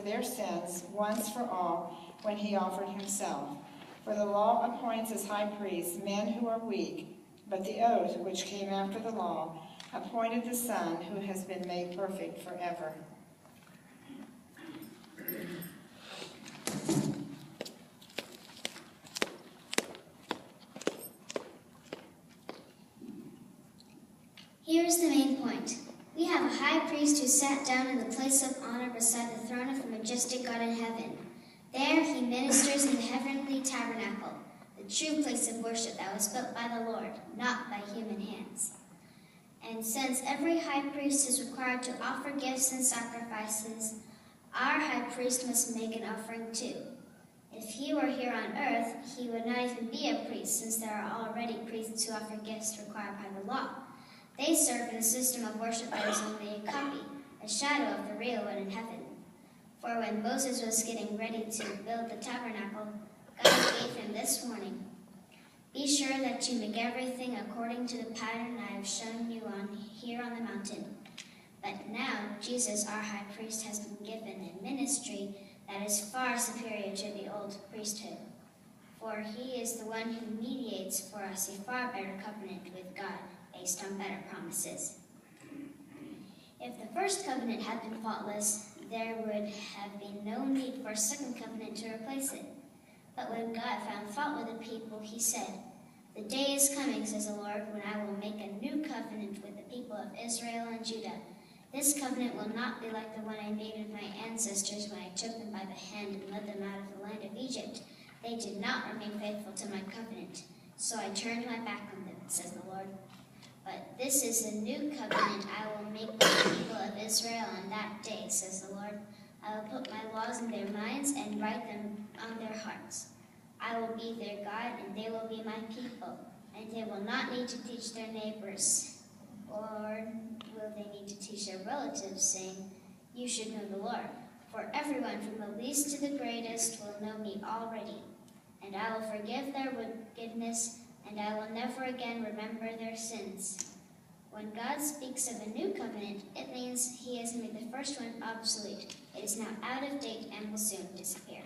their sins once for all when he offered himself. For the law appoints as high priests men who are weak, but the oath, which came after the law, appointed the Son who has been made perfect forever. Here's the main point. We have a high priest who sat down in the place of honor beside the throne of the majestic God in heaven. There he ministers in the heavenly tabernacle, the true place of worship that was built by the Lord, not by human hands. And since every high priest is required to offer gifts and sacrifices, our high priest must make an offering too. If he were here on earth, he would not even be a priest, since there are already priests who offer gifts required by the law. They serve in a system of worship that is only a copy, a shadow of the real one in heaven. For when Moses was getting ready to build the tabernacle, God gave him this warning: "Be sure that you make everything according to the pattern I have shown you here on the mountain." But now Jesus, our high priest, has been given a ministry that is far superior to the old priesthood. For he is the one who mediates for us a far better covenant with God, based on better promises. If the first covenant had been faultless, there would have been no need for a second covenant to replace it. But when God found fault with the people, he said, "The day is coming, says the Lord, when I will make a new covenant with the people of Israel and Judah. This covenant will not be like the one I made with my ancestors when I took them by the hand and led them out of the land of Egypt. They did not remain faithful to my covenant, so I turned my back on them, says the Lord. But this is the new covenant I will make with the people of Israel on that day, says the Lord. I will put my laws in their minds and write them on their hearts. I will be their God, and they will be my people, and they will not need to teach their neighbors, or will they need to teach their relatives, saying, 'You should know the Lord.' For everyone from the least to the greatest will know me already, and I will forgive their wickedness, and I will never again remember their sins." When God speaks of a new covenant, it means he has made the first one obsolete. It is now out of date and will soon disappear.